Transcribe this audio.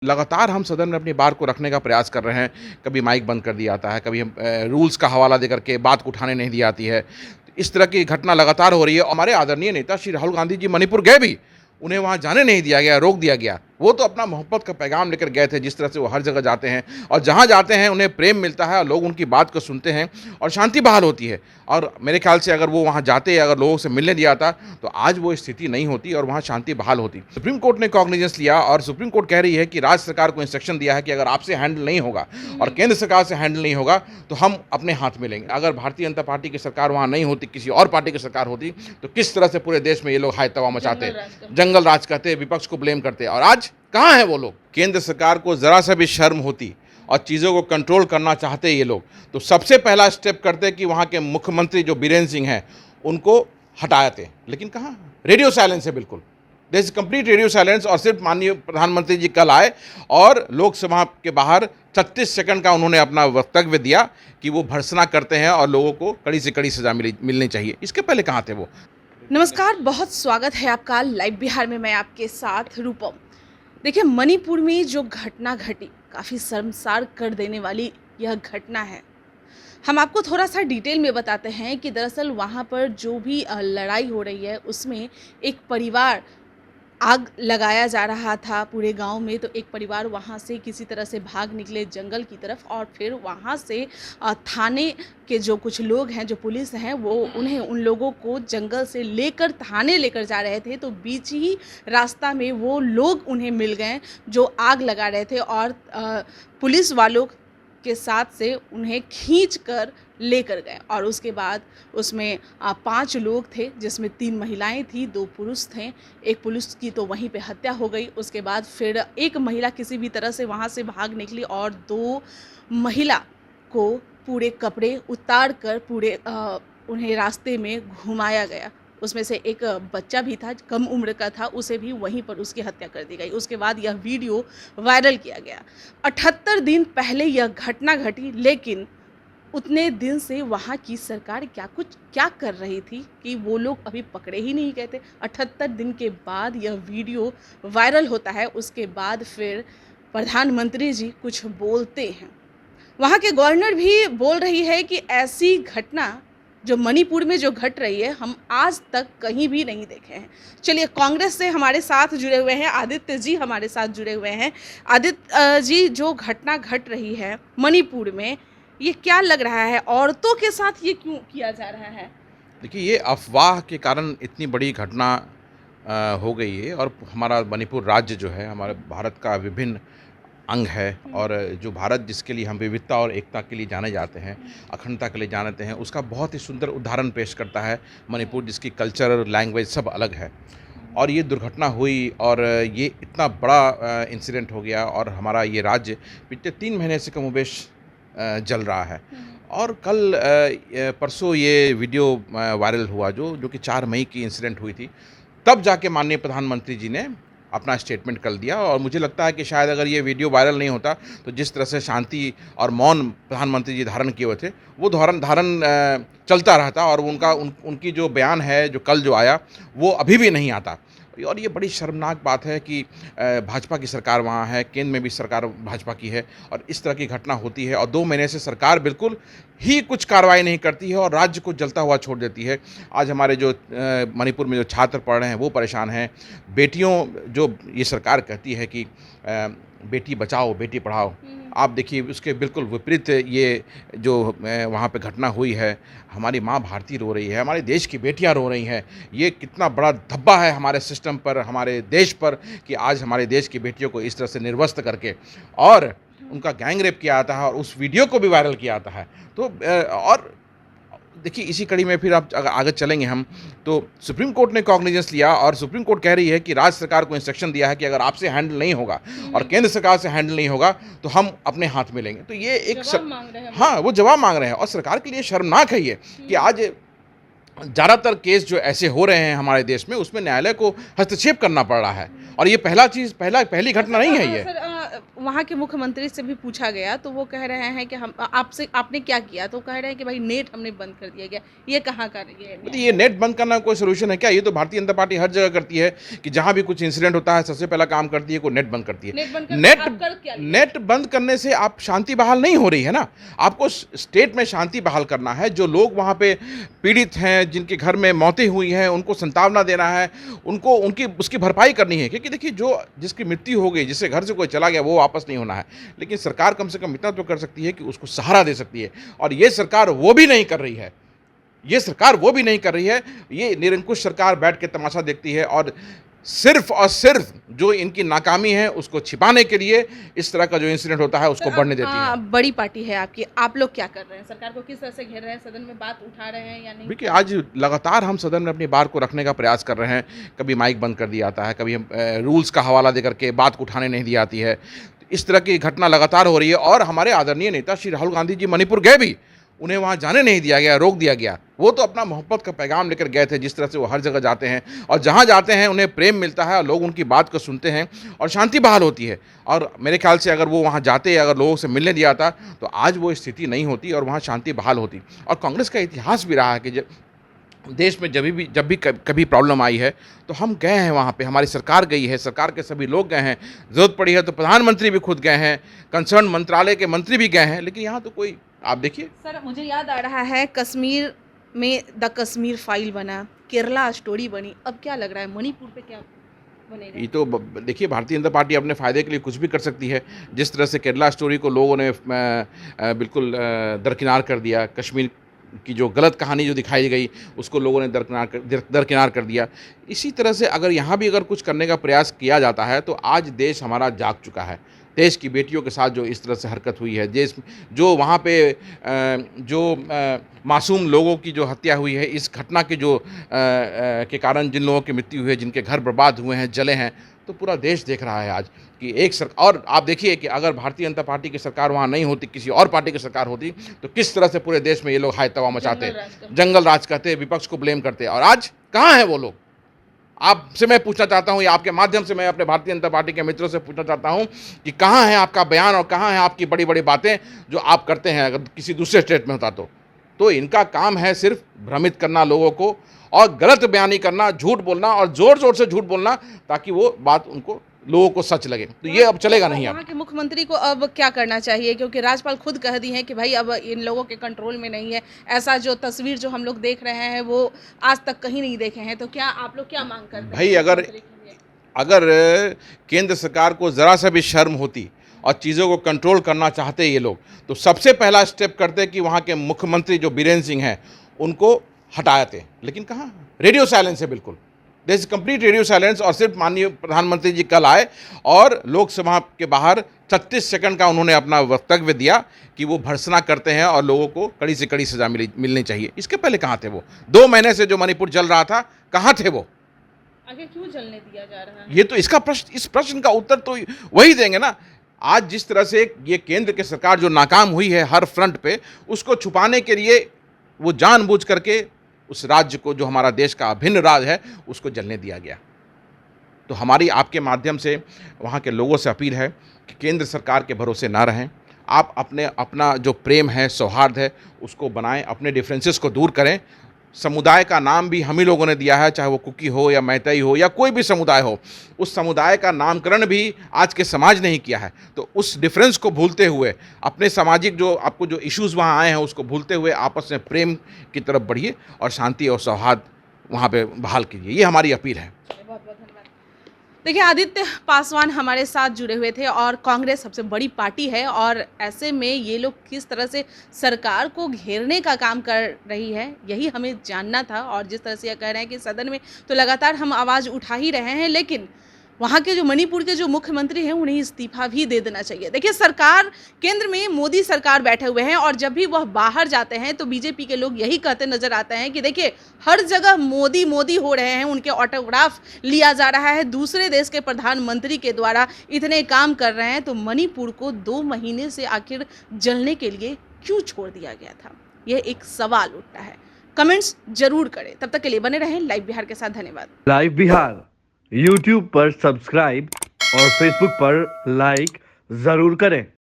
लगातार हम सदन में अपनी बात को रखने का प्रयास कर रहे हैं। कभी माइक बंद कर दिया जाता है, कभी हम रूल्स का हवाला देकर के बात को उठाने नहीं दी जाती है। इस तरह की घटना लगातार हो रही है। हमारे आदरणीय नेता श्री राहुल गांधी जी मणिपुर गए भी, उन्हें वहाँ जाने नहीं दिया गया, रोक दिया गया। वो तो अपना मोहब्बत का पैगाम लेकर गए थे, जिस तरह से वो हर जगह जाते हैं और जहाँ जाते हैं उन्हें प्रेम मिलता है और लोग उनकी बात को सुनते हैं और शांति बहाल होती है। और मेरे ख्याल से अगर वो वहाँ जाते, अगर लोगों से मिलने दिया था, तो आज वो स्थिति नहीं होती और वहाँ शांति बहाल होती। सुप्रीम कोर्ट ने कॉग्निजेंस लिया और सुप्रीम कोर्ट कह रही है कि राज्य सरकार को इंस्ट्रक्शन दिया है कि अगर आपसे हैंडल नहीं होगा और केंद्र सरकार से हैंडल नहीं होगा तो हम अपने हाथ में लेंगे। अगर भारतीय जनता पार्टी की सरकार वहाँ नहीं होती, किसी और पार्टी की सरकार होती, तो किस तरह से पूरे देश में ये लोग हाय तवा मचाते, जंगल राज कहते, विपक्ष को ब्लेम करते। और आज कहाँ हैं वो लोग? केंद्र सरकार को ज़रा सा भी शर्म होती और चीज़ों को कंट्रोल करना चाहते ये लोग, तो सबसे पहला स्टेप करते कि वहाँ के मुख्यमंत्री जो बीरेन्द्र सिंह हैं उनको हटाते। लेकिन कहाँ, रेडियो साइलेंस है बिल्कुल, there is complete radio silence. और सिर्फ माननीय प्रधानमंत्री जी कल आए और लोकसभा के बाहर 36 सेकंड का उन्होंने अपना वक्तव्य दिया कि वो भर्त्सना करते हैं और लोगों को कड़ी से कड़ी सजा मिलनी चाहिए। इसके पहले कहाँ थे वो? नमस्कार, बहुत स्वागत है आपका लाइव बिहार में। मैं आपके साथ रूपम। देखिए, मणिपुर में जो घटना घटी, काफ़ी शर्मसार कर देने वाली यह घटना है। हम आपको थोड़ा सा डिटेल में बताते हैं कि दरअसल वहाँ पर जो भी लड़ाई हो रही है उसमें एक परिवार, आग लगाया जा रहा था पूरे गांव में, तो एक परिवार वहां से किसी तरह से भाग निकले जंगल की तरफ और फिर वहां से थाने के जो कुछ लोग हैं, जो पुलिस हैं, वो उन्हें उन लोगों को जंगल से लेकर थाने लेकर जा रहे थे। तो बीच ही रास्ता में वो लोग उन्हें मिल गए जो आग लगा रहे थे और पुलिस वालों के साथ से उन्हें खींच कर लेकर गए। और उसके बाद उसमें 5 लोग थे, जिसमें 3 महिलाएं थी, 2 पुरुष थे। एक पुरुष की तो वहीं पे हत्या हो गई। उसके बाद फिर एक महिला किसी भी तरह से वहां से भाग निकली और 2 महिला को पूरे कपड़े उतार कर पूरे उन्हें रास्ते में घुमाया गया। उसमें से एक बच्चा भी था, कम उम्र का था, उसे भी वहीं पर उसकी हत्या कर दी गई। उसके बाद यह वीडियो वायरल किया गया। 78 दिन पहले यह घटना घटी, लेकिन उतने दिन से वहाँ की सरकार क्या कर रही थी कि वो लोग अभी पकड़े ही नहीं गए थे। 78 दिन के बाद यह वीडियो वायरल होता है। उसके बाद फिर प्रधानमंत्री जी कुछ बोलते हैं। वहाँ के गवर्नर भी बोल रही है कि ऐसी घटना जो मणिपुर में जो घट रही है, हम आज तक कहीं भी नहीं देखे हैं। चलिए, कांग्रेस से हमारे साथ जुड़े हुए हैं आदित्य जी, हमारे साथ जुड़े हुए हैं। आदित्य जी, जो घटना घट रही है मणिपुर में, ये क्या लग रहा है? औरतों के साथ ये क्यों किया जा रहा है? देखिए, ये अफवाह के कारण इतनी बड़ी घटना हो गई है। और हमारा मणिपुर राज्य जो है, हमारे भारत का विभिन्न अंग है और जो भारत जिसके लिए हम विविधता और एकता के लिए जाने जाते हैं, अखंडता के लिए जानते हैं, उसका बहुत ही सुंदर उदाहरण पेश करता है मणिपुर, जिसकी कल्चर, लैंग्वेज सब अलग है। और ये दुर्घटना हुई और ये इतना बड़ा इंसिडेंट हो गया और हमारा ये राज्य पिछले 3 महीने से कमोबेश जल रहा है। और कल परसों ये वीडियो वायरल हुआ जो कि 4 मई की इंसिडेंट हुई थी। तब जाके माननीय प्रधानमंत्री जी ने अपना स्टेटमेंट कर दिया। और मुझे लगता है कि शायद अगर ये वीडियो वायरल नहीं होता तो जिस तरह से शांति और मौन प्रधानमंत्री जी धारण किए हुए थे, वो धारण चलता रहता और उनकी जो बयान है जो कल जो आया, वो अभी भी नहीं आता। और ये बड़ी शर्मनाक बात है कि भाजपा की सरकार वहाँ है, केंद्र में भी सरकार भाजपा की है और इस तरह की घटना होती है और 2 महीने से सरकार बिल्कुल ही कुछ कार्रवाई नहीं करती है और राज्य को जलता हुआ छोड़ देती है। आज हमारे जो मणिपुर में जो छात्र पढ़ रहे हैं वो परेशान हैं। बेटियों, जो ये सरकार कहती है कि बेटी बचाओ बेटी पढ़ाओ, आप देखिए उसके बिल्कुल विपरीत ये जो वहाँ पे घटना हुई है। हमारी माँ भारती रो रही है, हमारे देश की बेटियाँ रो रही हैं। ये कितना बड़ा धब्बा है हमारे सिस्टम पर, हमारे देश पर, कि आज हमारे देश की बेटियों को इस तरह से निर्वस्त्र करके और उनका गैंग रेप किया जाता है और उस वीडियो को भी वायरल किया जाता है। तो और देखिए, इसी कड़ी में फिर आप अगर आगे चलेंगे हम, तो सुप्रीम कोर्ट ने कॉग्निजेंस लिया और सुप्रीम कोर्ट कह रही है कि राज्य सरकार को इंस्ट्रक्शन दिया है कि अगर आपसे हैंडल नहीं होगा और केंद्र सरकार से हैंडल नहीं होगा तो हम अपने हाथ में लेंगे। तो ये एक मांग रहे हैं। हाँ, वो जवाब मांग रहे हैं और सरकार के लिए शर्मनाक है ये कि आज ज़्यादातर केस जो ऐसे हो रहे हैं हमारे देश में, उसमें न्यायालय को हस्तक्षेप करना पड़ रहा है। और ये पहली घटना नहीं है ये। वहाँ के मुख्यमंत्री से भी पूछा गया तो वो कह रहे हैं कि हम आपसे आपने क्या किया, तो कह रहे हैं कि भाई नेट हमने बंद कर दिया गया। ये कहाँ का मतलब ये नेट बंद करना कोई सोल्यूशन है क्या? ये तो भारतीय जनता पार्टी हर जगह करती है कि जहाँ भी कुछ इंसिडेंट होता है सबसे पहला काम करती है, को नेट बंद करती है। नेट बंद कर नेट आप कर क्या लिए? नेट बंद करने से आप शांति बहाल नहीं हो रही है ना। आपको स्टेट में शांति बहाल करना है। जो लोग वहाँ पे पीड़ित हैं, जिनके घर में मौतें हुई हैं, उनको सांत्वना देना है, उनको उनकी उसकी भरपाई करनी है। क्योंकि देखिए, जो जिसकी मृत्यु हो गई, जिससे घर से कोई चला गया, वो वापस नहीं होना है। लेकिन सरकार कम से कम इतना तो कर सकती है कि उसको सहारा दे सकती है, और ये सरकार वो भी नहीं कर रही है। ये सरकार वो भी नहीं कर रही है। ये निरंकुश सरकार बैठ के तमाशा देखती है, और सिर्फ जो इनकी नाकामी है उसको छिपाने के लिए इस तरह का जो इंसिडेंट होता है उसको बढ़ने देती है। बड़ी पार्टी है आपकी, आप लोग क्या कर रहे हैं? सरकार को किस तरह से घेर रहे हैं? सदन में बात उठा रहे हैं या नहीं? देखिए, आज लगातार हम सदन में अपनी बात को रखने का प्रयास कर रहे हैं। कभी माइक बंद कर दिया जाता है, कभी हम रूल्स का हवाला देकर के बात को उठाने नहीं दी जाती है। इस तरह की घटना लगातार हो रही है, और हमारे आदरणीय नेता श्री राहुल गांधी जी मणिपुर गए भी, उन्हें वहाँ जाने नहीं दिया गया, रोक दिया गया। वो तो अपना मोहब्बत का पैगाम लेकर गए थे, जिस तरह से वो हर जगह जाते हैं, और जहाँ जाते हैं उन्हें प्रेम मिलता है, और लोग उनकी बात को सुनते हैं और शांति बहाल होती है। और मेरे ख्याल से अगर वो वहाँ जाते, अगर लोगों से मिलने दिया था, तो आज वो स्थिति नहीं होती और वहाँ शांति बहाल होती। और कांग्रेस का इतिहास भी रहा है कि देश में जब भी कभी प्रॉब्लम आई है तो हम गए हैं वहाँ पे, हमारी सरकार गई है, सरकार के सभी लोग गए हैं, ज़रूरत पड़ी है तो प्रधानमंत्री भी खुद गए हैं, कंसर्न मंत्रालय के मंत्री भी गए हैं। लेकिन यहाँ तो कोई, आप देखिए सर, मुझे याद आ रहा है कश्मीर में द कश्मीर फाइल बना, केरला स्टोरी बनी, अब क्या लग रहा है मणिपुर पे क्या बनेगा? ये तो देखिए, भारतीय जनता पार्टी अपने फ़ायदे के लिए कुछ भी कर सकती है। जिस तरह से केरला स्टोरी को लोगों ने बिल्कुल दरकिनार कर दिया, कश्मीर की जो गलत कहानी जो दिखाई गई उसको लोगों ने दरकिनार कर दिया। इसी तरह से अगर यहाँ भी अगर कुछ करने का प्रयास किया जाता है तो आज देश हमारा जाग चुका है। देश की बेटियों के साथ जो इस तरह से हरकत हुई है, देश जो वहाँ पे मासूम लोगों की जो हत्या हुई है, इस घटना के के कारण जिन लोगों की मृत्यु हुई है, जिनके घर बर्बाद हुए हैं, जले हैं, तो पूरा देश देख रहा है आज कि और आप देखिए कि अगर भारतीय जनता पार्टी की सरकार वहाँ नहीं होती, किसी और पार्टी की सरकार होती, तो किस तरह से पूरे देश में ये लोग हाय तबाह मचाते, जंगल राज कहते, विपक्ष को ब्लेम करते। और आज कहाँ हैं वो लोग? आपसे मैं पूछना चाहता हूँ, या आपके माध्यम से मैं अपने भारतीय जनता पार्टी के मित्रों से पूछना चाहता हूँ कि कहाँ है आपका बयान और कहाँ है आपकी बड़ी बड़ी बातें जो आप करते हैं? अगर किसी दूसरे स्टेट में होता तो इनका काम है सिर्फ भ्रमित करना लोगों को, और गलत बयानी करना, झूठ बोलना, और ज़ोर ज़ोर से झूठ बोलना, ताकि वो बात उनको लोगों को सच लगे। तो ये अब चलेगा नहीं। अब वहाँ के मुख्यमंत्री को अब क्या करना चाहिए? क्योंकि राज्यपाल खुद कह दी है कि भाई अब इन लोगों के कंट्रोल में नहीं है। ऐसा जो तस्वीर जो हम लोग देख रहे हैं वो आज तक कहीं नहीं देखे हैं। तो क्या आप लोग क्या मांग करते हैं? भाई, अगर केंद्र सरकार को ज़रा सा भी शर्म होती और चीज़ों को कंट्रोल करना चाहते ये लोग, तो सबसे पहला स्टेप करते कि वहाँ के मुख्यमंत्री जो बीरेन्द्र सिंह हैं उनको हटाते। लेकिन कहाँ, रेडियो साइलेंस है बिल्कुल, there is complete radio silence. और सिर्फ माननीय प्रधानमंत्री जी कल आए और लोकसभा के बाहर 36 सेकंड का उन्होंने अपना वक्तव्य दिया कि वो भर्त्सना करते हैं और लोगों को कड़ी से कड़ी सज़ा मिलनी चाहिए। इसके पहले कहाँ थे वो? 2 महीने से जो मणिपुर जल रहा था, कहाँ थे वो? आगे क्यों जलने दिया जा रहा है? ये तो इस प्रश्न का उत्तर तो वही देंगे ना। आज जिस तरह से ये केंद्र की सरकार जो नाकाम हुई है हर फ्रंट पे, उसको छुपाने के लिए वो जानबूझ करके उस राज्य को, जो हमारा देश का अभिन्न राज्य है, उसको जलने दिया गया। तो हमारी आपके माध्यम से वहाँ के लोगों से अपील है कि केंद्र सरकार के भरोसे ना रहें। आप अपना जो प्रेम है, सौहार्द है, उसको बनाएं, अपने डिफरेंसेस को दूर करें। समुदाय का नाम भी हम ही लोगों ने दिया है, चाहे वो कुकी हो या मैतई हो या कोई भी समुदाय हो, उस समुदाय का नामकरण भी आज के समाज ने ही किया है। तो उस डिफरेंस को भूलते हुए, अपने सामाजिक जो आपको जो इश्यूज़ वहाँ आए हैं उसको भूलते हुए आपस में प्रेम की तरफ बढ़िए और शांति और सौहार्द वहाँ पे बहाल कीजिए। ये हमारी अपील है। बहुत बहुत धन्यवाद। देखिए, आदित्य पासवान हमारे साथ जुड़े हुए थे, और कांग्रेस सबसे बड़ी पार्टी है, और ऐसे में ये लोग किस तरह से सरकार को घेरने का काम कर रही है, यही हमें जानना था। और जिस तरह से ये कह रहे हैं कि सदन में तो लगातार हम आवाज़ उठा ही रहे हैं, लेकिन वहाँ के जो मणिपुर के जो मुख्यमंत्री हैं उन्हें इस्तीफा भी दे देना चाहिए। देखिए, सरकार केंद्र में मोदी सरकार बैठे हुए हैं, और जब भी वह बाहर जाते हैं तो बीजेपी के लोग यही कहते नजर आते हैं कि देखिए, हर जगह मोदी मोदी हो रहे हैं, उनके ऑटोग्राफ लिया जा रहा है, दूसरे देश के प्रधानमंत्री के द्वारा इतने काम कर रहे हैं, तो मणिपुर को 2 महीने से आखिर जलने के लिए क्यों छोड़ दिया गया था? यह एक सवाल उठता है। कमेंट्स जरूर करें। तब तक के लिए बने रहें लाइव बिहार के साथ। धन्यवाद। लाइव बिहार YouTube पर सब्सक्राइब और Facebook पर लाइक जरूर करें।